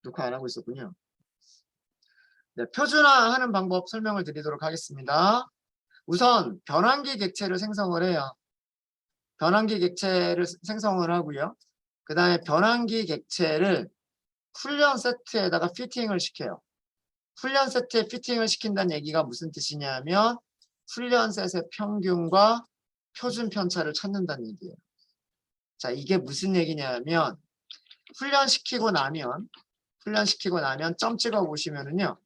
녹화 안 하고 있었군요. 네, 표준화하는 방법 설명을 드리도록 하겠습니다. 우선 변환기 객체를 생성을 해요. 변환기 객체를 생성을 하고요. 그 다음에 변환기 객체를 훈련 세트에다가 피팅을 시켜요. 훈련 세트에 피팅을 시킨다는 얘기가 무슨 뜻이냐면 훈련 셋의 평균과 표준 편차를 찾는다는 얘기예요. 자, 이게 무슨 얘기냐면 훈련시키고 나면 점 찍어 보시면은요.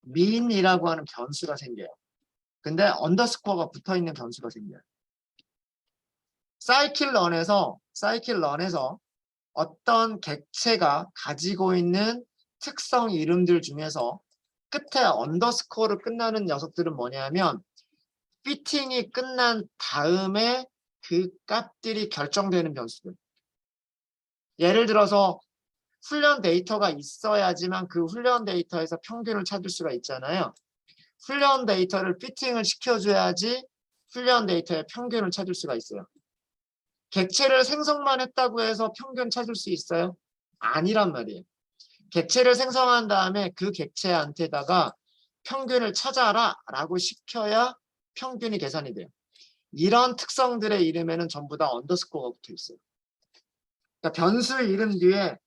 mean이라고 하는 변수가 생겨요. 근데 언더스코어가 붙어 있는 변수가 생겨요. 사이클런에서 어떤 객체가 가지고 있는 특성 이름들 중에서 끝에 언더스코어로 끝나는 녀석들은 뭐냐면 피팅이 끝난 다음에 그 값들이 결정되는 변수들. 예를 들어서 훈련 데이터가 있어야지만 그 훈련 데이터에서 평균을 찾을 수가 있잖아요. 훈련 데이터를 피팅을 시켜줘야지 훈련 데이터의 평균을 찾을 수가 있어요. 객체를 생성만 했다고 해서 평균 찾을 수 있어요? 아니란 말이에요. 객체를 생성한 다음에 그 객체한테다가 평균을 찾아라 라고 시켜야 평균이 계산이 돼요. 이런 특성들의 이름에는 전부 다 언더스코어가 붙어 있어요. 그러니까 변수 이름 뒤에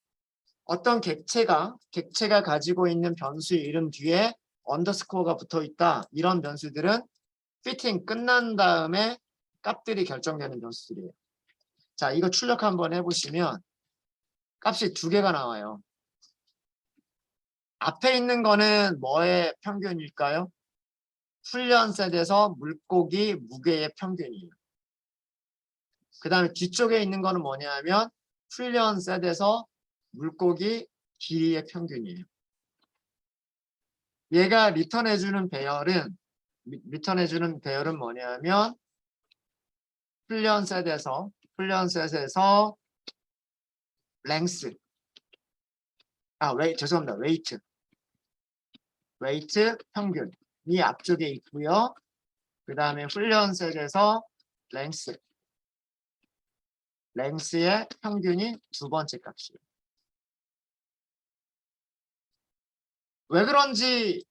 어떤 객체가 가지고 있는 변수 이름 뒤에 언더스코어가 붙어 있다. 이런 변수들은 피팅 끝난 다음에 값들이 결정되는 변수들이에요. 자, 이거 출력 한번 해보시면 값이 두 개가 나와요. 앞에 있는 거는 뭐의 평균일까요? 훈련셋에서 물고기 무게의 평균이에요. 그 다음에 뒤쪽에 있는 거는 뭐냐면 훈련셋에서 물고기 길이의 평균이에요. 얘가 리턴해주는 배열은 뭐냐면 훈련셋에서 랭스 죄송합니다. 웨이트 평균이 앞쪽에 있고요. 그 다음에 훈련셋에서 랭스의 평균이 두 번째 값이에요. 왜 그런지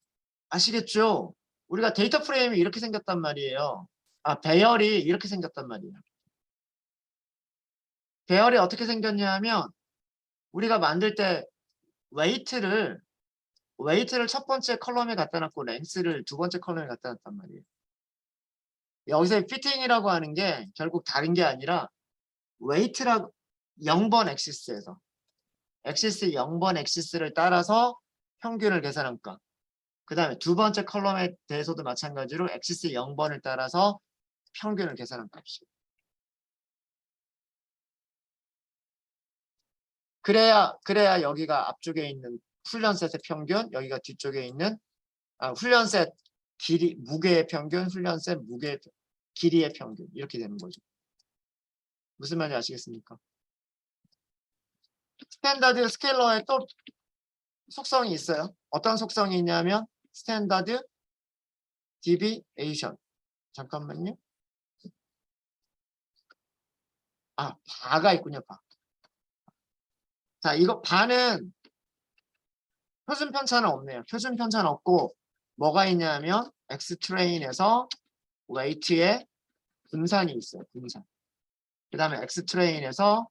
아시겠죠? 우리가 데이터 프레임이 이렇게 생겼단 말이에요. 배열이 이렇게 생겼단 말이에요. 배열이 어떻게 생겼냐면 우리가 만들 때 웨이트를 첫 번째 컬럼에 갖다 놨고 랭스를 두 번째 컬럼에 갖다 놨단 말이에요. 여기서 피팅이라고 하는 게 결국 다른 게 아니라 웨이트라고 0번 엑시스에서 엑시스 0번 엑시스를 따라서 평균을 계산한 것. 그 다음에 두 번째 컬럼에 대해서도 마찬가지로 엑시스 0번을 따라서 평균을 계산한 값이에요. 그래야 여기가 앞쪽에 있는 훈련셋의 평균, 여기가 뒤쪽에 있는 훈련셋 길이, 무게의 평균, 훈련셋 무게 길이의 평균 이렇게 되는 거죠. 무슨 말인지 아시겠습니까? 스탠다드 스케일러에 또 속성이 있어요. 어떤 속성이 있냐면 스탠다드 디비에이션. 잠깐만요. 바가 있군요. 바. 자, 이거 바는 표준 편차는 없네요. 표준 편차는 없고 뭐가 있냐면 X트레인에서 웨이트의 분산이 있어요. 분산. 그 다음에 X트레인에서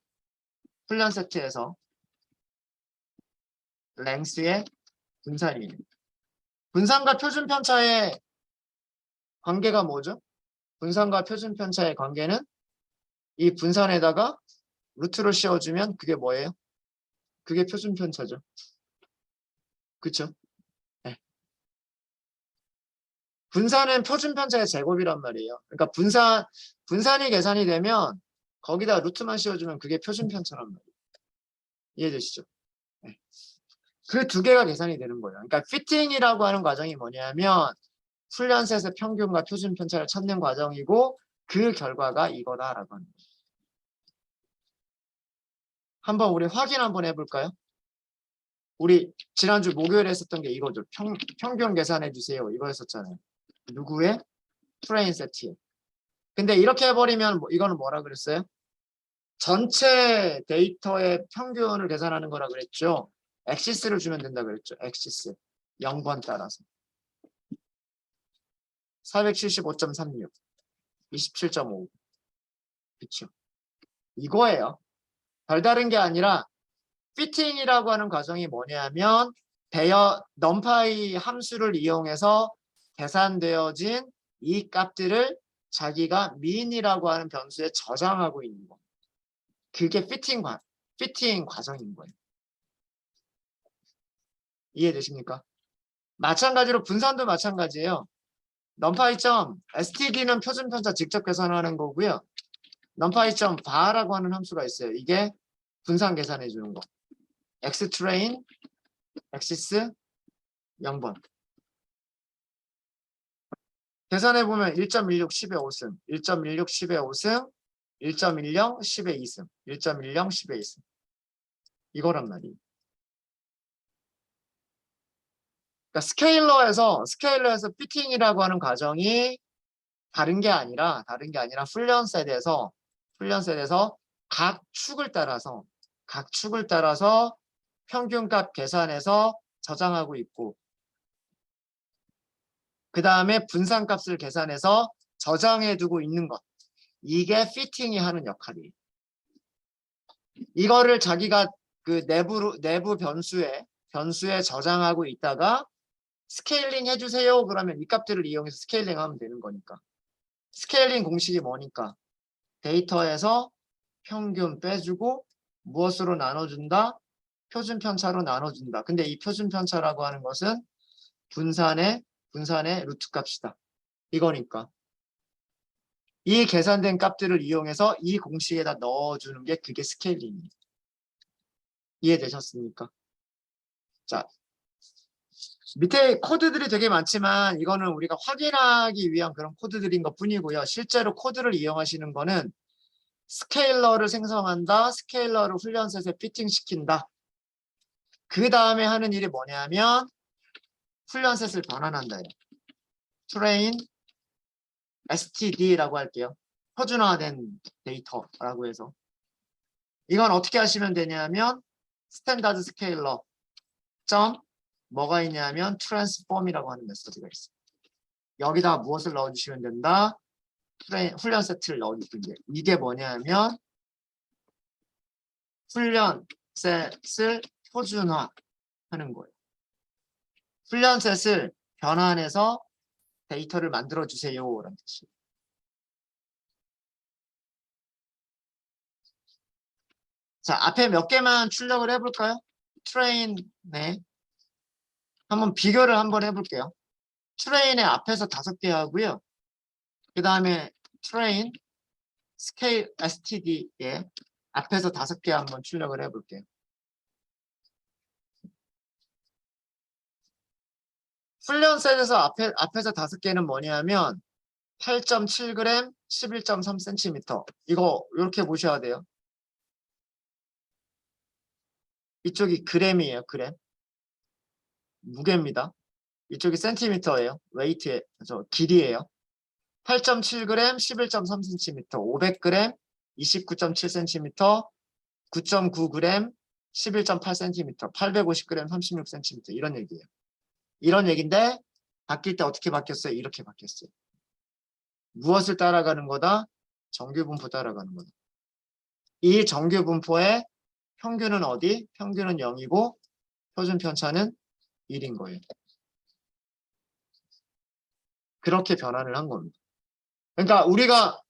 훈련 세트에서 랭스의 분산이에요. 분산과 표준 편차의 관계가 뭐죠? 분산과 표준 편차의 관계는 이 분산에다가 루트를 씌워주면 그게 뭐예요? 그게 표준 편차죠. 그쵸? 네. 분산은 표준 편차의 제곱이란 말이에요. 그러니까 분산이 계산이 되면 거기다 루트만 씌워주면 그게 표준 편차란 말이에요. 이해되시죠? 네. 그 두 개가 계산이 되는 거예요. 그러니까 피팅이라고 하는 과정이 뭐냐면 훈련셋의 평균과 표준 편차를 찾는 과정이고 그 결과가 이거다라고 하는 거예요. 한번 우리 확인 한번 해볼까요? 우리 지난주 목요일에 했었던 게 이거죠. 평균 계산해 주세요. 이거 했었잖아요. 누구의? 트레인 세트에. 근데 이렇게 해버리면 이거는 뭐라 그랬어요? 전체 데이터의 평균을 계산하는 거라 그랬죠. 엑시스를 주면 된다 그랬죠. 엑시스 0번 따라서 475.36 27.5 그쵸. 이거예요. 별다른 게 아니라 피팅이라고 하는 과정이 뭐냐면 넘파이 함수를 이용해서 계산되어진 이 값들을 자기가 min이라고 하는 변수에 저장하고 있는 거. 그게 피팅 과정인 거예요. 이해되십니까? 마찬가지로 분산도 마찬가지예요. numpy.std는 표준 편차 직접 계산하는 거고요. numpy.var라고 하는 함수가 있어요. 이게 분산 계산해 주는 거. xtrain, axis 0번. 계산해 보면 1.16 10의 5승, 1.16 10의 5승, 1.10 10의 2승, 1.10 10의 2승. 이거란 말이에요. 그러니까 스케일러에서 피팅이라고 하는 과정이 다른 게 아니라 훈련셋에서 각 축을 따라서 평균값 계산해서 저장하고 있고, 그 다음에 분산값을 계산해서 저장해 두고 있는 것. 이게 피팅이 하는 역할이에요. 이거를 자기가 그 내부 변수에 저장하고 있다가 스케일링 해주세요. 그러면 이 값들을 이용해서 스케일링 하면 되는 거니까. 스케일링 공식이 뭐니까? 데이터에서 평균 빼주고 무엇으로 나눠준다? 표준 편차로 나눠준다. 근데 이 표준 편차라고 하는 것은 분산의 루트 값이다. 이거니까. 이 계산된 값들을 이용해서 이 공식에다 넣어주는 게 그게 스케일링이에요. 이해되셨습니까? 자, 밑에 코드들이 되게 많지만 이거는 우리가 확인하기 위한 그런 코드들인 것 뿐이고요. 실제로 코드를 이용하시는 거는 스케일러를 생성한다, 스케일러를 훈련셋에 피팅시킨다. 그 다음에 하는 일이 뭐냐면 훈련셋을 변환한다. train std라고 할게요. 표준화된 데이터라고 해서. 이건 어떻게 하시면 되냐면 스탠다드 스케일러 점 뭐가 있냐면 transform이라고 하는 메소드가 있어요. 여기다 무엇을 넣어주시면 된다? 훈련 세트를 넣어주시면 돼요. 이게 뭐냐면 훈련 셋을 표준화하는 거예요. 훈련 셋을 변환해서 데이터를 만들어 주세요 라는 뜻이에요. 자, 앞에 몇 개만 출력을 해볼까요? 트레인에 한번 비교를 한번 해볼게요. 트레인의 앞에서 5개 하고요. 그 다음에 트레인 스케일 std에 앞에서 5개 한번 출력을 해볼게요. 훈련셋에서 앞에서 5개는 뭐냐면 8.7g, 11.3cm. 이거 이렇게 보셔야 돼요. 이쪽이 g이에요, 그램. 무게입니다. 이쪽이 센티미터예요. 웨이트의 길이에요. 8.7g, 11.3cm, 500g, 29.7cm, 9.9g, 11.8cm, 850g, 36cm 이런 얘기예요. 이런 얘기인데 바뀔 때 어떻게 바뀌었어요? 이렇게 바뀌었어요. 무엇을 따라가는 거다? 정규분포 따라가는 거다. 이 정규분포의 평균은 어디? 평균은 0이고 표준 편차는 1인 거예요. 그렇게 변환을 한 겁니다. 그러니까 우리가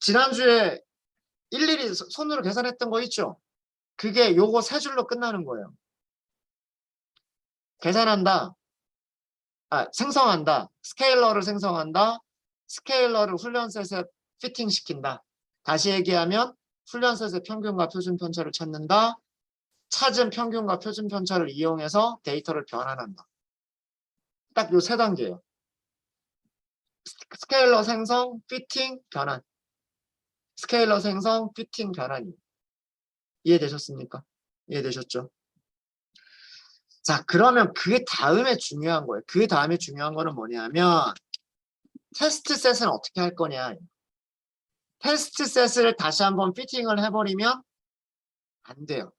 지난주에 일일이 손으로 계산했던 거 있죠? 그게 요거 3줄로 끝나는 거예요. 계산한다. 생성한다. 스케일러를 생성한다. 스케일러를 훈련셋에 피팅시킨다. 다시 얘기하면 훈련셋의 평균과 표준 편차를 찾는다. 찾은 평균과 표준 편차를 이용해서 데이터를 변환한다. 딱 요 3단계예요. 스케일러 생성, 피팅, 변환. 스케일러 생성, 피팅, 변환이. 이해되셨습니까? 이해되셨죠? 자, 그러면 그 다음에 중요한 거예요. 그 다음에 중요한 거는 뭐냐면 테스트 셋은 어떻게 할 거냐. 테스트 셋을 다시 한번 피팅을 해버리면 안 돼요.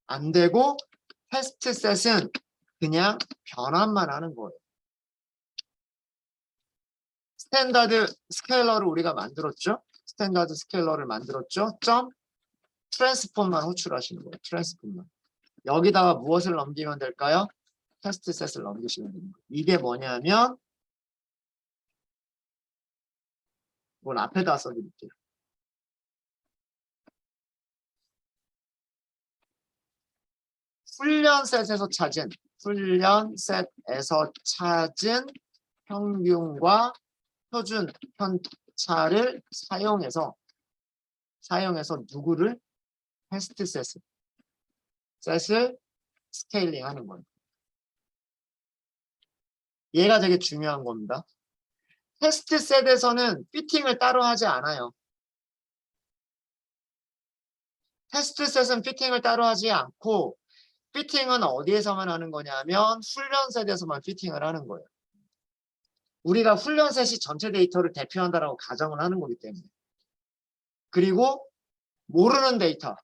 안 되고 테스트 셋은 그냥 변환만 하는 거예요. 스탠다드 스케일러를 우리가 만들었죠. 스탠다드 스케일러를 만들었죠. 점 트랜스폼만 호출하시는 거예요. 트랜스폼만. 여기다가 무엇을 넘기면 될까요? 테스트 셋을 넘기시면 됩니다. 이게 뭐냐면 이건 앞에다 써드릴게요. 훈련 셋에서 찾은 평균과 표준 편차를 사용해서 누구를 테스트 셋을 스케일링 하는 거예요. 얘가 되게 중요한 겁니다. 테스트 셋에서는 피팅을 따로 하지 않아요. 테스트 셋은 피팅을 따로 하지 않고 피팅은 어디에서만 하는 거냐면 훈련 셋에서만 피팅을 하는 거예요. 우리가 훈련 셋이 전체 데이터를 대표한다라고 가정을 하는 거기 때문에. 그리고 모르는 데이터.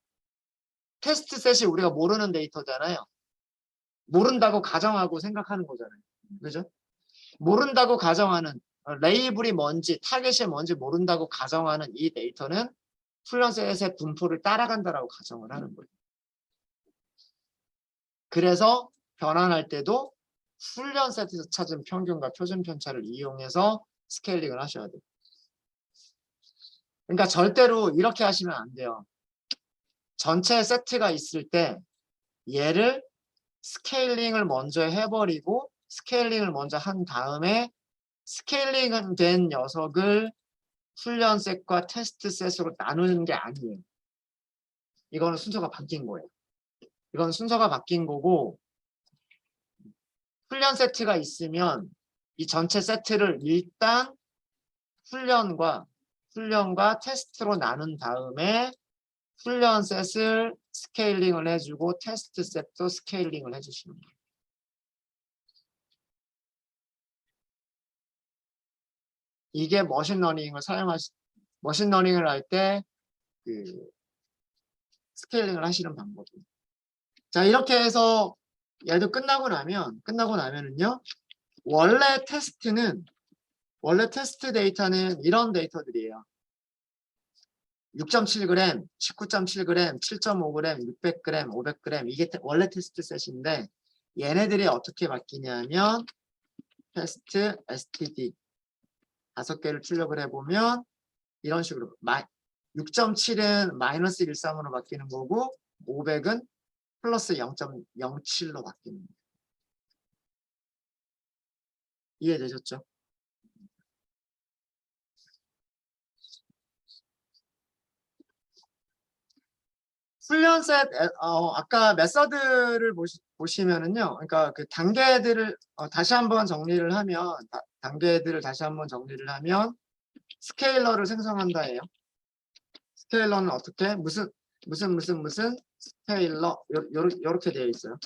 테스트 셋이 우리가 모르는 데이터잖아요. 모른다고 가정하고 생각하는 거잖아요. 그죠? 모른다고 가정하는 레이블이 뭔지 타겟이 뭔지 모른다고 가정하는 이 데이터는 훈련 셋의 분포를 따라간다라고 가정을 하는 거예요. 그래서 변환할 때도 훈련 셋에서 찾은 평균과 표준 편차를 이용해서 스케일링을 하셔야 돼요. 그러니까 절대로 이렇게 하시면 안 돼요. 전체 세트가 있을 때 얘를 스케일링을 먼저 해버리고 스케일링을 먼저 한 다음에 스케일링 된 녀석을 훈련 셋과 테스트 셋으로 나누는 게 아니에요. 이거는 순서가 바뀐 거예요. 이건 순서가 바뀐 거고 훈련 세트가 있으면 이 전체 세트를 일단 훈련과 테스트로 나눈 다음에 훈련 셋을 스케일링을 해주고 테스트 셋도 스케일링을 해주시는 거예요. 이게 머신러닝을 할 때 그 스케일링을 하시는 방법이에요. 자, 이렇게 해서 얘도 끝나고 나면은요. 원래 테스트 데이터는 이런 데이터들이에요. 6.7g, 19.7g, 7.5g, 600g, 500g 이게 원래 테스트 셋인데 얘네들이 어떻게 바뀌냐면 테스트 std 5개를 출력을 해보면 이런 식으로 6.7은 마이너스 13으로 바뀌는 거고 500은 플러스 0.07로 바뀌는 거예요. 이해되셨죠? 훈련 셋, 아까 메서드를 보시면은요. 그러니까 그 단계들을 다시 한번 정리를 하면, 단계들을 다시 한번 정리를 하면, 스케일러를 생성한다예요. 스케일러는 어떻게? 무슨 스케일러, 요렇게 되어 있어요.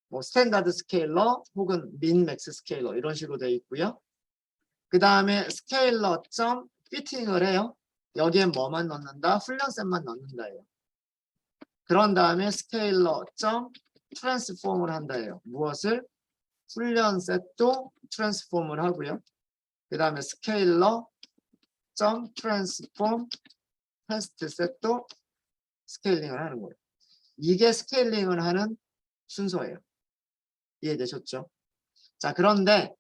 뭐, 스탠다드 스케일러, 혹은 민 맥스 스케일러, 이런 식으로 되어 있고요. 그 다음에 스케일러 점 피팅을 해요. 여기엔 뭐만 넣는다? 훈련 셋만 넣는다예요. 그런 다음에 스케일러 점 트랜스폼을 한다예요. 무엇을? 훈련 셋도 트랜스폼을 하고요. 그 다음에 스케일러 점 트랜스폼 테스트 셋도 스케일링을 하는 거예요. 이게 스케일링을 하는 순서예요. 이해되셨죠? 자, 그런데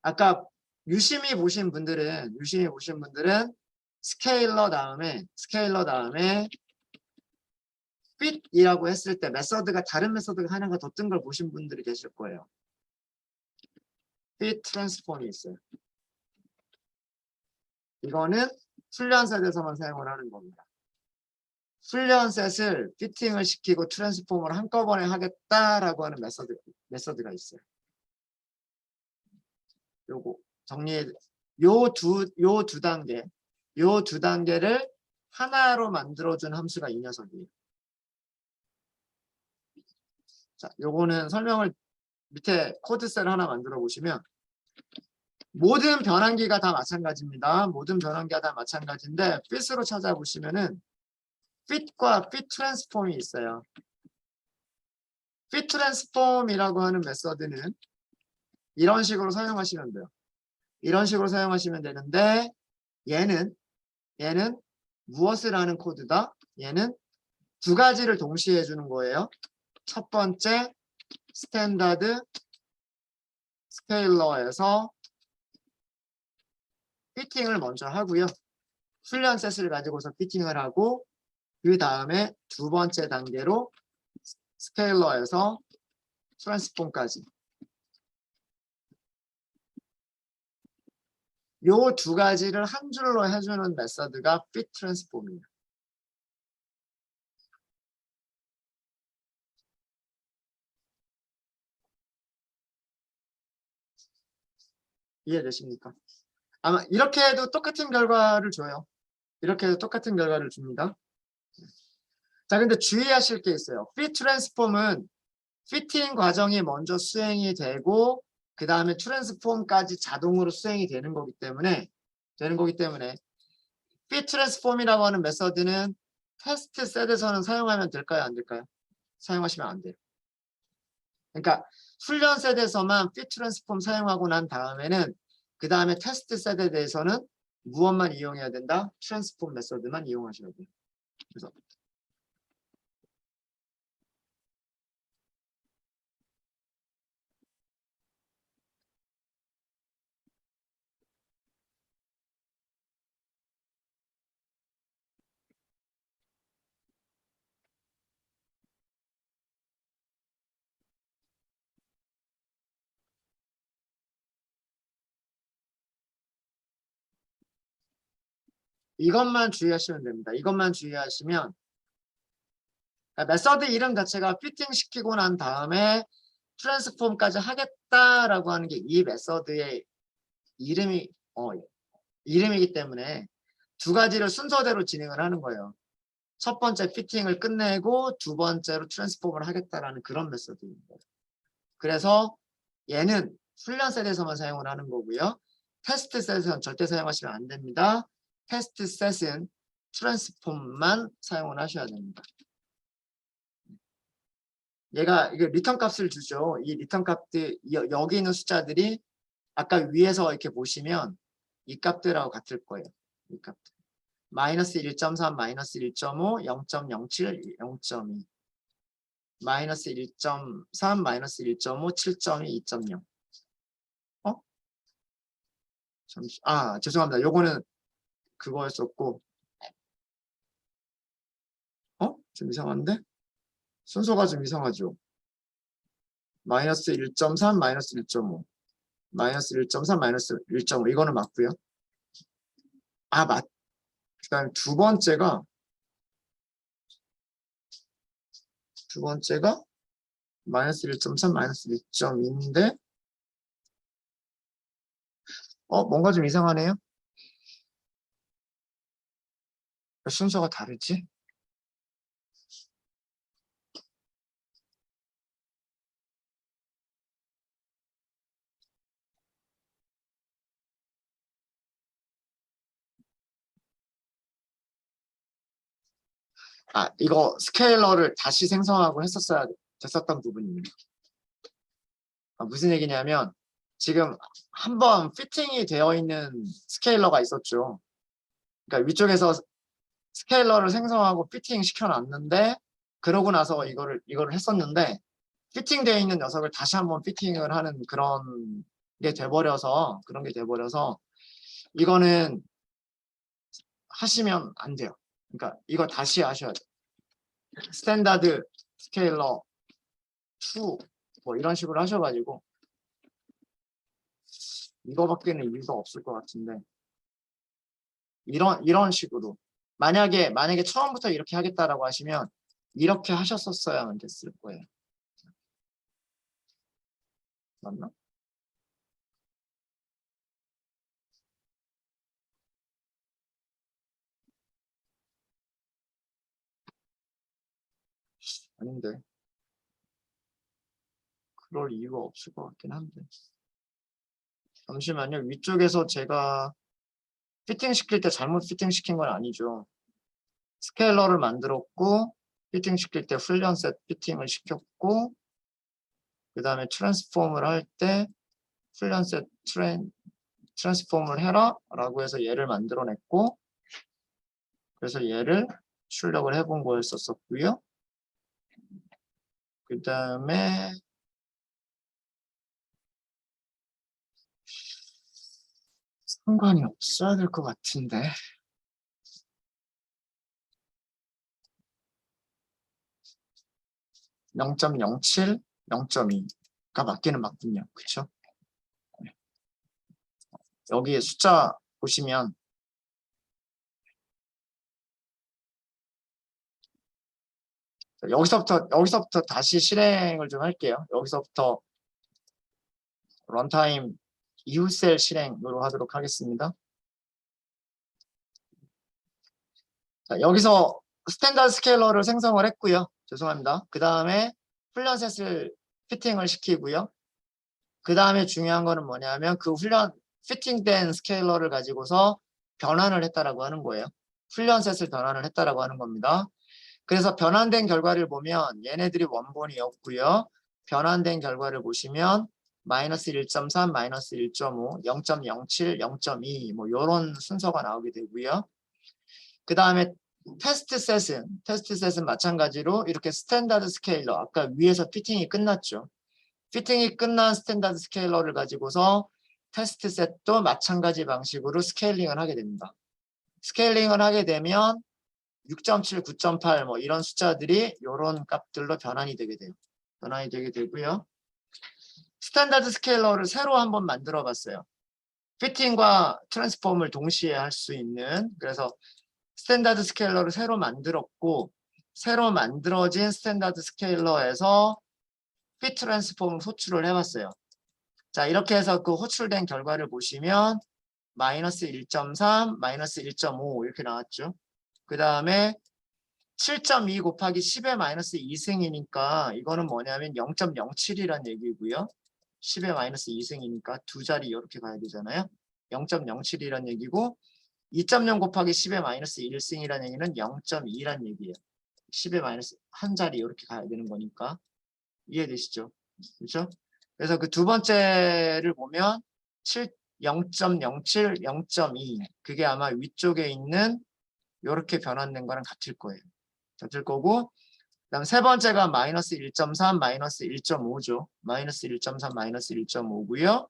아까 유심히 보신 분들은 스케일러 다음에 fit이라고 했을 때 메서드가 다른 메서드가 하나가 더 뜬 걸 보신 분들이 계실 거예요. fit transform이 있어요. 이거는 훈련 셋에서만 사용을 하는 겁니다. 훈련 셋을 피팅을 시키고 트랜스폼을 한꺼번에 하겠다라고 하는 메서드가 있어요. 요거 정리해 요 두 단계를 하나로 만들어준 함수가 이 녀석이에요. 자, 요거는 설명을 밑에 코드 셀 하나 만들어 보시면 모든 변환기가 다 마찬가지입니다. 모든 변환기가 다 마찬가지인데 fit으로 찾아보시면은 fit과 fit transform이 있어요. fit transform이라고 하는 메서드는 이런 식으로 사용하시면 돼요. 이런 식으로 사용하시면 되는데 얘는 무엇을 하는 코드다? 얘는 두 가지를 동시에 해주는 거예요. 첫 번째 스탠다드 스케일러에서 피팅을 먼저 하고요. 훈련 셋을 가지고서 피팅을 하고 그 다음에 두 번째 단계로 스케일러에서 트랜스폼까지 요 두 가지를 한 줄로 해주는 메서드가 fit transform이에요. 이해되십니까? 아마 이렇게 해도 똑같은 결과를 줘요. 이렇게 해도 똑같은 결과를 줍니다. 자, 근데 주의하실 게 있어요. fit transform은 피팅 과정이 먼저 수행이 되고 그 다음에 트랜스폼까지 자동으로 수행이 되는 거기 때문에 fit transform이라고 하는 메서드는 테스트 셋에서는 사용하면 될까요? 안 될까요? 사용하시면 안 돼요. 그러니까 훈련 셋에서만 fit transform 사용하고 난 다음에는 그 다음에 테스트 셋에 대해서는 무엇만 이용해야 된다? 트랜스폼 메서드만 이용하셔야 돼요. 그래서 이것만 주의하시면 됩니다. 이것만 주의하시면 그러니까 메서드 이름 자체가 피팅 시키고 난 다음에 트랜스폼까지 하겠다라고 하는 게 이 메서드의 이름이 이름이기 때문에 두 가지를 순서대로 진행을 하는 거예요. 첫 번째 피팅을 끝내고 두 번째로 트랜스폼을 하겠다라는 그런 메서드입니다. 그래서 얘는 훈련 셋에서만 사용을 하는 거고요. 테스트 셋은 절대 사용하시면 안 됩니다. 테스트 셋은 트랜스폼만 사용을 하셔야 됩니다. 얘가 이게 리턴 값을 주죠. 이 리턴 값들 여기 있는 숫자들이 아까 위에서 이렇게 보시면 이 값들하고 같을 거예요. 이 값들. 마이너스 1.3, 마이너스 1.5, 0.07, 0.2 마이너스 1.3, 마이너스 1.5, 7.2, 2.0 잠시 죄송합니다. 요거는 그거였었고 좀 이상한데? 순서가 좀 이상하죠. 마이너스 1.3, 마이너스 1.5 마이너스 1.3, 마이너스 1.5 이거는 맞고요. 그다음 두 번째가 마이너스 1.3, 마이너스 1.2인데 뭔가 좀 이상하네요. 순서가 다르지? 이거 스케일러를 다시 생성하고 했었어야 됐었던 부분입니다. 무슨 얘기냐면 지금 한번 피팅이 되어 있는 스케일러가 있었죠. 그러니까 위쪽에서 스케일러를 생성하고 피팅 시켜놨는데 그러고 나서 이거를 했었는데 피팅되어 있는 녀석을 다시 한번 피팅을 하는 그런 게 돼버려서 이거는 하시면 안 돼요. 그러니까 이거 다시 하셔야 돼요. 스탠다드 스케일러 2 뭐 이런 식으로 하셔가지고 이거밖에는 이유가 없을 것 같은데 이런 식으로 만약에 처음부터 이렇게 하겠다라고 하시면 이렇게 하셨었어야만 됐을 거예요. 맞나? 아닌데 그럴 이유가 없을 것 같긴 한데 잠시만요. 위쪽에서 제가 피팅 시킬 때 잘못 피팅 시킨 건 아니죠. 스케일러를 만들었고 피팅 시킬 때 훈련셋 피팅을 시켰고 그 다음에 트랜스폼을 할 때 훈련셋 트랜스폼을 해라 라고 해서 얘를 만들어냈고 그래서 얘를 출력을 해본 거였었고요. 그 다음에 상관이 없어야 될 것 같은데 0.07, 0.2가 맞기는 맞군요. 그쵸? 여기에 숫자 보시면 여기서부터 다시 실행을 좀 할게요. 여기서부터 런타임 이후 셀 실행으로 하도록 하겠습니다. 자, 여기서 스탠다드 스케일러를 생성을 했고요. 죄송합니다. 그 다음에 훈련셋을 피팅을 시키고요. 그 다음에 중요한 거는 뭐냐면 그 피팅된 스케일러를 가지고서 변환을 했다라고 하는 거예요. 훈련셋을 변환을 했다라고 하는 겁니다. 그래서 변환된 결과를 보면 얘네들이 원본이었고요. 변환된 결과를 보시면 마이너스 1.3, 마이너스 1.5, 0.07, 0.2 뭐 이런 순서가 나오게 되고요. 그 다음에 테스트셋은 마찬가지로 이렇게 스탠다드 스케일러 아까 위에서 피팅이 끝났죠. 피팅이 끝난 스탠다드 스케일러를 가지고서 테스트셋도 마찬가지 방식으로 스케일링을 하게 됩니다. 스케일링을 하게 되면 6.7, 9.8 뭐 이런 숫자들이 이런 값들로 변환이 되게 돼요. 변환이 되게 되고요. 스탠다드 스케일러를 새로 한번 만들어 봤어요. 피팅과 트랜스폼을 동시에 할 수 있는 그래서 스탠다드 스케일러를 새로 만들었고 새로 만들어진 스탠다드 스케일러에서 피 트랜스폼을 호출을 해봤어요. 자 이렇게 해서 그 호출된 결과를 보시면 마이너스 1.3, 마이너스 1.5 이렇게 나왔죠. 그 다음에 7.2 곱하기 10의 마이너스 2승이니까 이거는 뭐냐면 0.07이란 얘기고요. 10의 마이너스 2승이니까 두 자리 이렇게 가야 되잖아요. 0.07이란 얘기고 2.0 곱하기 10의 마이너스 1승이라는 얘기는 0.2란 얘기예요. 10의 마이너스 한 자리 이렇게 가야 되는 거니까 이해되시죠? 그렇죠? 그래서 그 두 번째를 보면 0.07, 0.2 그게 아마 위쪽에 있는 이렇게 변환된 거랑 같을 거예요. 같을 거고 그다음 세 번째가 마이너스 1.3, 마이너스 1.5죠. 마이너스 1.3, 마이너스 1.5고요.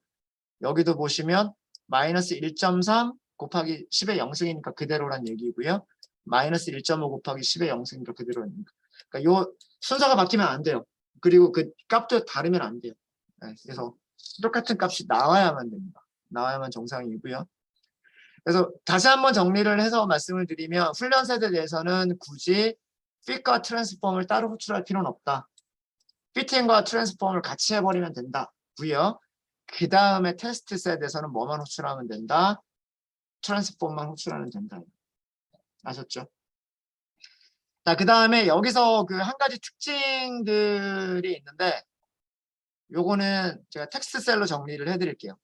여기도 보시면 마이너스 1.3 곱하기 10의 0승이니까 그대로란 얘기고요. 마이너스 1.5 곱하기 10의 0승이니까 그대로니까. 그러니까 요 순서가 바뀌면 안 돼요. 그리고 그 값도 다르면 안 돼요. 네, 그래서 똑같은 값이 나와야만 됩니다. 나와야만 정상이고요. 그래서 다시 한번 정리를 해서 말씀을 드리면 훈련셋에 대해서는 굳이 핏과 트랜스폼을 따로 호출할 필요는 없다. 피팅과 트랜스폼을 같이 해버리면 된다고요. 그 다음에 테스트 셋에서는 뭐만 호출하면 된다? 트랜스폼만 호출하면 된다. 아셨죠? 자, 그 다음에 여기서 그 한 가지 특징들이 있는데 요거는 제가 텍스트 셀로 정리를 해드릴게요.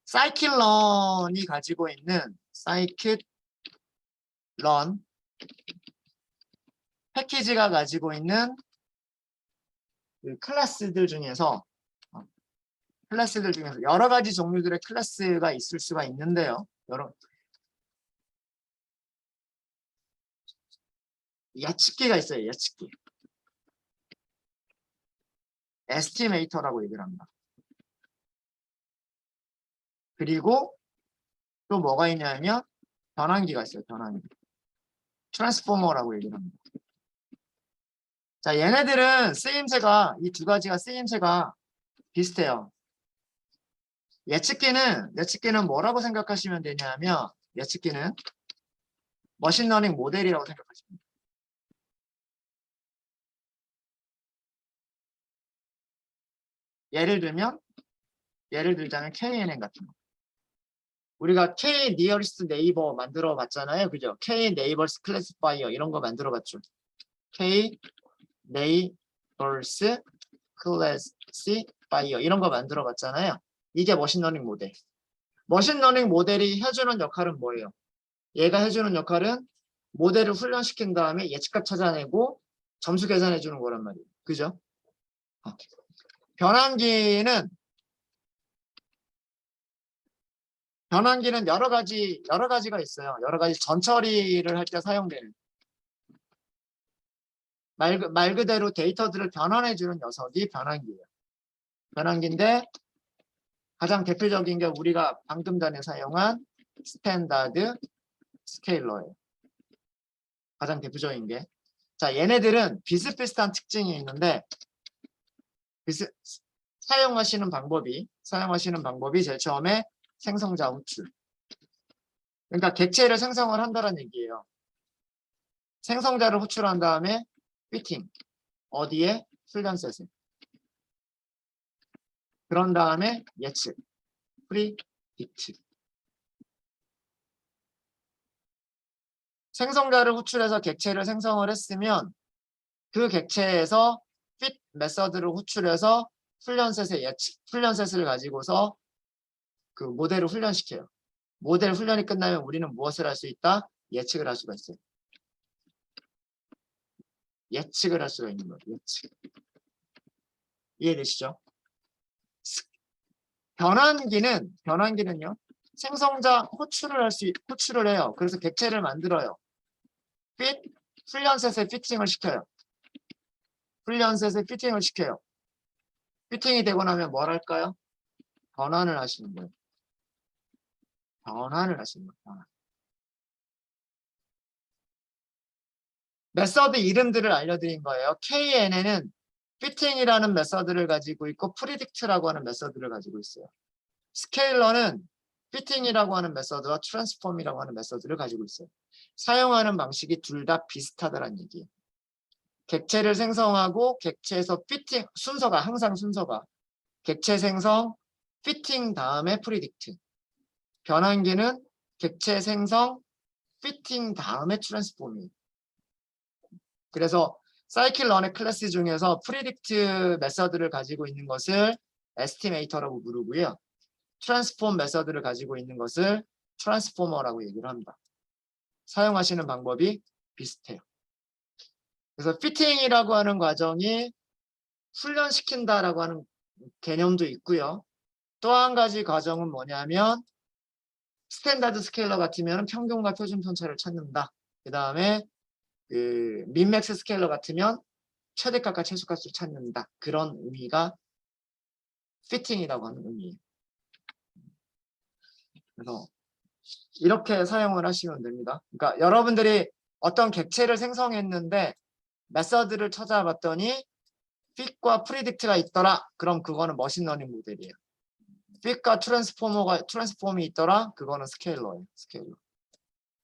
사이클런이 가지고 있는 사이클런 패키지가 가지고 있는 그 클래스들 중에서 여러 가지 종류들의 클래스가 있을 수가 있는데요. 예측기가 있어요. 예측기. 에스티메이터라고 얘기를 합니다. 그리고 또 뭐가 있냐면 변환기가 있어요. 변환기. 트랜스포머라고 얘기를 합니다. 자, 얘네들은 쓰임새가 이 두 가지가 쓰임새가 비슷해요. 예측기는 뭐라고 생각하시면 되냐면 예측기는 머신러닝 모델이라고 생각하시면 돼요. 예를 들자면 KNN 같은 거. 우리가 K 니어리스트 네이버 만들어 봤잖아요. 그죠? K 네이버스 클래시파이어 이런 거 만들어 봤죠. K 네이버스 클래시파이어 이런 거 만들어 봤잖아요. 이게 머신러닝 모델. 머신러닝 모델이 해주는 역할은 뭐예요? 얘가 해주는 역할은 모델을 훈련시킨 다음에 예측값 찾아내고 점수 계산해 주는 거란 말이에요. 그죠? 변환기는 여러 가지가 있어요. 여러 가지 전처리를 할 때 사용되는 말 그대로 데이터들을 변환해 주는 녀석이 변환기예요. 변환기인데 가장 대표적인 게 우리가 방금 전에 사용한 스탠다드 스케일러예요. 가장 대표적인 게. 자, 얘네들은 비슷비슷한 특징이 있는데 사용하시는 방법이 제일 처음에 생성자 호출. 그러니까 객체를 생성을 한다는 얘기예요. 생성자를 호출한 다음에 피팅. 어디에? 훈련셋에. 그런 다음에 예측. 프리딕트. 생성자를 호출해서 객체를 생성을 했으면 그 객체에서 fit 메서드를 호출해서 훈련셋을 가지고서 그 모델을 훈련시켜요. 모델 훈련이 끝나면 우리는 무엇을 할 수 있다? 예측을 할 수가 있어요. 예측을 할 수가 있는 거예요. 예측. 이해되시죠? 변환기는요. 생성자 호출을 해요. 그래서 객체를 만들어요. 훈련셋에 피팅을 시켜요. 훈련셋에 피팅을 시켜요. 피팅이 되고 나면 뭘 할까요? 변환을 하시는 거예요. 변환을 하시는 거예요. 메서드 이름들을 알려드린 거예요. KNN은 피팅이라는 메서드를 가지고 있고 프리딕트라고 하는 메서드를 가지고 있어요. 스케일러는 피팅이라고 하는 메서드와 트랜스폼이라고 하는 메서드를 가지고 있어요. 사용하는 방식이 둘 다 비슷하다는 얘기예요. 객체를 생성하고 객체에서 피팅 항상 순서가 객체 생성, 피팅 다음에 프리딕트. 변환기는 객체 생성, 피팅 다음에 트랜스폼이에요. 그래서 사이클런의 클래스 중에서 프리딕트 메서드를 가지고 있는 것을 에스티메이터라고 부르고요. 트랜스폼 메서드를 가지고 있는 것을 트랜스포머라고 얘기를 합니다. 사용하시는 방법이 비슷해요. 그래서 피팅이라고 하는 과정이 훈련시킨다라고 하는 개념도 있고요. 또 한 가지 과정은 뭐냐면 스탠다드 스케일러 같으면 평균과 표준 편차를 찾는다. 그 다음에 민맥스 스케일러 같으면 최대값과 최소값을 찾는다. 그런 의미가 피팅이라고 하는 의미예요. 그래서 이렇게 사용을 하시면 됩니다. 그러니까 여러분들이 어떤 객체를 생성했는데 메서드를 찾아봤더니 fit과 predict가 있더라. 그럼 그거는 머신러닝 모델이에요. fit과 트랜스폼이 있더라. 그거는 스케일러예요. 스케일러.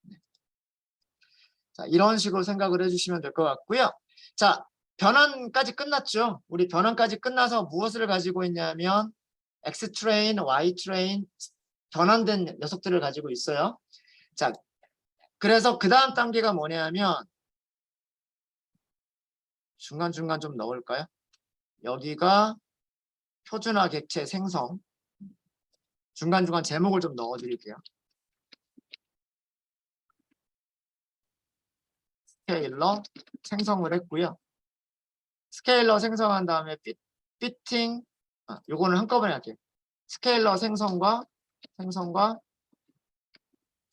네. 자, 이런 식으로 생각을 해주시면 될 것 같고요. 자, 변환까지 끝났죠. 우리 변환까지 끝나서 무엇을 가지고 있냐면 X트레인, Y트레인, 변환된 녀석들을 가지고 있어요. 자, 그래서 그 다음 단계가 뭐냐면 중간중간 좀 넣을까요? 여기가 표준화 객체 생성. 중간중간 제목을 좀 넣어드릴게요. 스케일러 생성을 했고요. 스케일러 생성한 다음에 피팅, 요거는 한꺼번에 할게요. 스케일러 생성과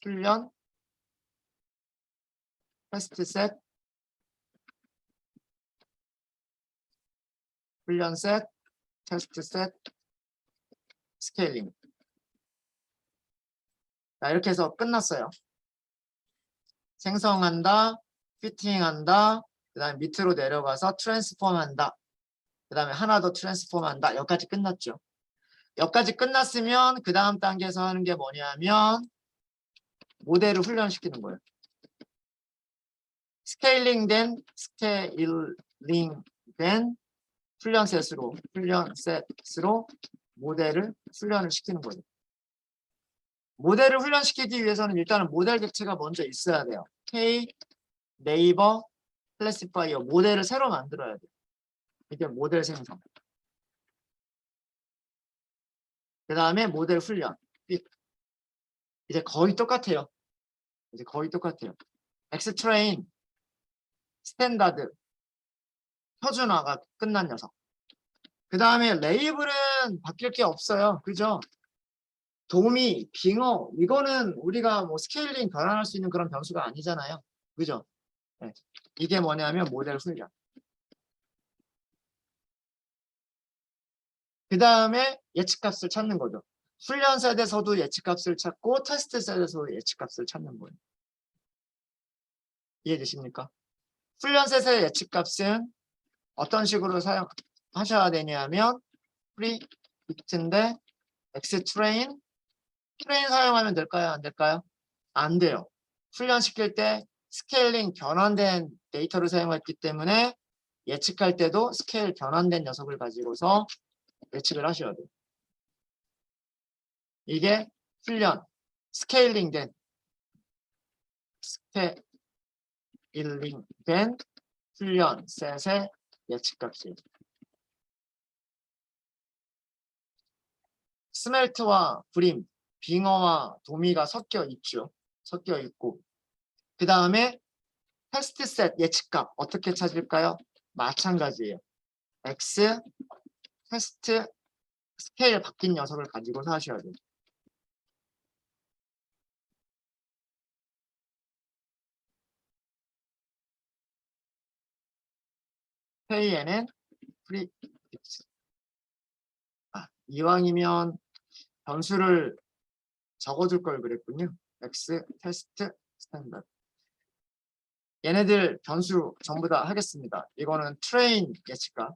훈련, 테스트셋, 훈련셋, 테스트셋, 스케일링. 자, 이렇게 해서 끝났어요. 생성한다, 피팅한다, 그 다음에 밑으로 내려가서 트랜스폼한다. 그 다음에 하나 더 트랜스폼한다. 여기까지 끝났죠. 여기까지 끝났으면 그 다음 단계에서 하는 게 뭐냐면 모델을 훈련시키는 거예요. 스케일링된 훈련셋으로 모델을 훈련을 시키는 거예요. 모델을 훈련시키기 위해서는 일단은 모델 객체가 먼저 있어야 돼요. K, 네이버, 클래시파이어 모델을 새로 만들어야 돼요. 이게 모델 생성. 그 다음에 모델 훈련. 이제 거의 똑같아요. 이제 거의 똑같아요. 엑스트레인, 스탠다드, 표준화가 끝난 녀석. 그 다음에 레이블은 바뀔 게 없어요. 그죠? 도미, 빙어, 이거는 우리가 뭐 스케일링 변환할 수 있는 그런 변수가 아니잖아요. 그죠? 네. 이게 뭐냐면 모델 훈련. 그 다음에 예측값을 찾는 거죠. 훈련 셋에서도 예측값을 찾고 테스트 셋에서도 예측값을 찾는 거예요. 이해되십니까? 훈련 셋의 예측값은 어떤 식으로 사용하셔야 되냐면 predict인데 xtrain, 트레인 사용하면 될까요? 안 될까요? 안 돼요. 훈련시킬 때 스케일링 변환된 데이터를 사용했기 때문에 예측할 때도 스케일 변환된 녀석을 가지고서 예측을 하셔야 돼요. 이게 훈련, 스케일링된 훈련 셋의 예측값이에요. 스멜트와 브림, 빙어와 도미가 섞여 있죠. 섞여 있고 그 다음에 테스트 셋 예측값 어떻게 찾을까요? 마찬가지예요. X 테스트 스케일 바뀐 녀석을 가지고서 하셔야 돼요. KNN 프리딕트. 이왕이면 변수를 적어줄 걸 그랬군요. X 테스트 스탠다드. 얘네들 변수 전부 다 하겠습니다. 이거는 트레인 예측값.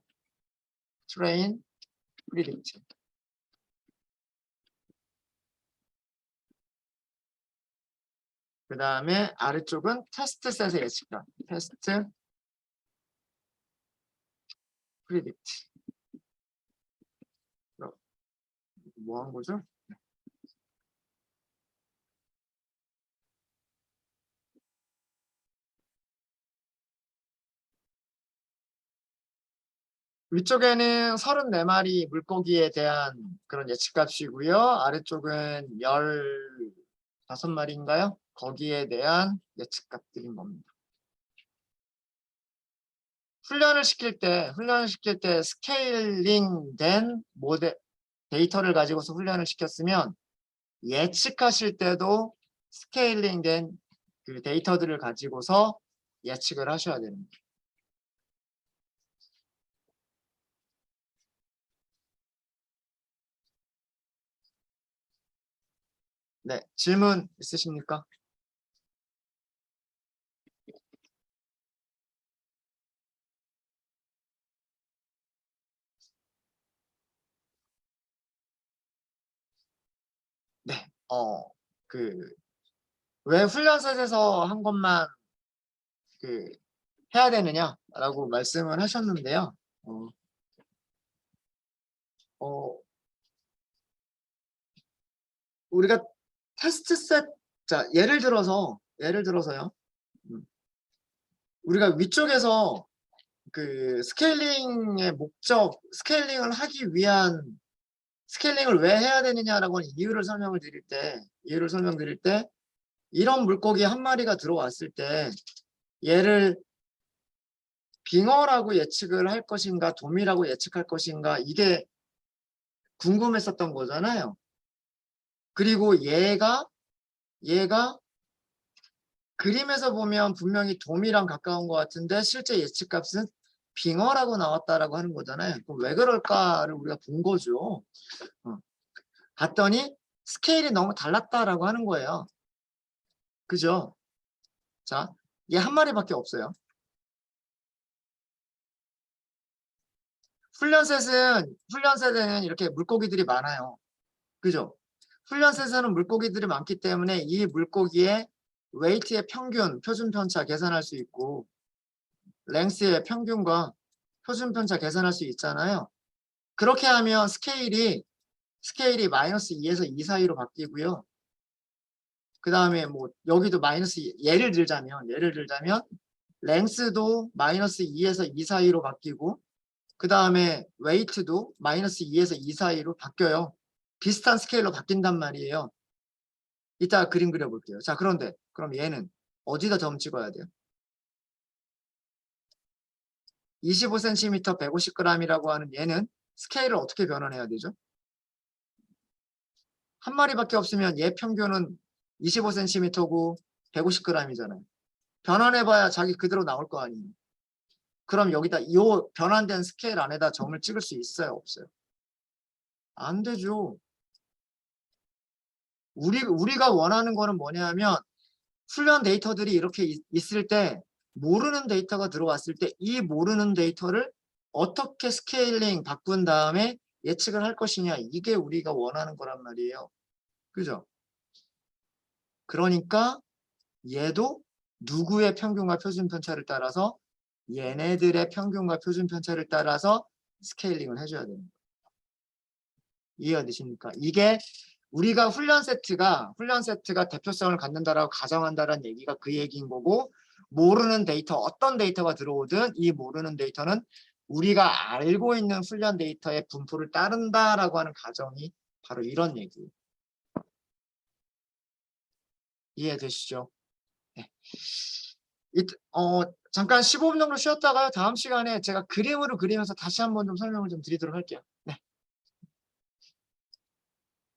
트레인 프리딕트. 그 다음에 아래쪽은 테스트 셋의 예측값. 테스트 프리딕트. 뭐 한 거죠? 위쪽에는 34마리 물고기에 대한 그런 예측값이고요. 아래쪽은 15마리인가요? 거기에 대한 예측값들인 겁니다. 훈련을 시킬 때 스케일링된 모델 데이터를 가지고서 훈련을 시켰으면 예측하실 때도 스케일링된 그 데이터들을 가지고서 예측을 하셔야 됩니다. 네, 질문 있으십니까? 네, 왜 훈련셋에서 한 것만 그 해야 되느냐라고 말씀을 하셨는데요. 어, 어, 우리가 테스트 셋, 자, 예를 들어서요. 우리가 위쪽에서 그 스케일링의 목적, 스케일링을 왜 해야 되느냐라고 하는 이유를 설명드릴 때, 이런 물고기 한 마리가 들어왔을 때, 얘를 빙어라고 예측을 할 것인가, 도미라고 예측할 것인가, 이게 궁금했었던 거잖아요. 그리고 얘가 그림에서 보면 분명히 돔이랑 가까운 것 같은데 실제 예측값은 빙어라고 나왔다라고 하는 거잖아요. 그럼 왜 그럴까를 우리가 본 거죠. 봤더니 스케일이 너무 달랐다라고 하는 거예요. 그죠? 자, 얘 한 마리밖에 없어요. 훈련셋에는 이렇게 물고기들이 많아요. 그죠? 훈련셋에는 물고기들이 많기 때문에 이 물고기의 웨이트의 평균, 표준 편차 계산할 수 있고 랭스의 평균과 표준 편차 계산할 수 있잖아요. 그렇게 하면 스케일이 -2에서 2 사이로 바뀌고요. 그 다음에 뭐 여기도 예를 들자면 랭스도 -2에서 2 사이로 바뀌고 그 다음에 웨이트도 -2에서 2 사이로 바뀌어요. 비슷한 스케일로 바뀐단 말이에요. 이따 그림 그려볼게요. 자, 그런데 그럼 얘는 어디다 점 찍어야 돼요? 25cm 150g이라고 하는 얘는 스케일을 어떻게 변환해야 되죠? 한 마리밖에 없으면 얘 평균은 25cm고 150g이잖아요. 변환해봐야 자기 그대로 나올 거 아니에요. 그럼 여기다 이 변환된 스케일 안에다 점을 찍을 수 있어요, 없어요? 안 되죠. 우리가 원하는 거는 뭐냐 하면 훈련 데이터들이 이렇게 있을 때 모르는 데이터가 들어왔을 때 이 모르는 데이터를 어떻게 스케일링 바꾼 다음에 예측을 할 것이냐, 이게 우리가 원하는 거란 말이에요. 그죠? 그러니까 얘도 누구의 평균과 표준 편차를 따라서 얘네들의 평균과 표준 편차를 따라서 스케일링을 해줘야 됩니다. 이해가 되십니까? 이게 우리가 훈련 세트가 대표성을 갖는다라고 가정한다라는 얘기가 그 얘기인 거고, 모르는 데이터, 어떤 데이터가 들어오든 이 모르는 데이터는 우리가 알고 있는 훈련 데이터의 분포를 따른다라고 하는 가정이 바로 이런 얘기예요. 이해되시죠? 네. 잠깐 15분 정도 쉬었다가요. 다음 시간에 제가 그림으로 그리면서 다시 한번 좀 설명을 좀 드리도록 할게요.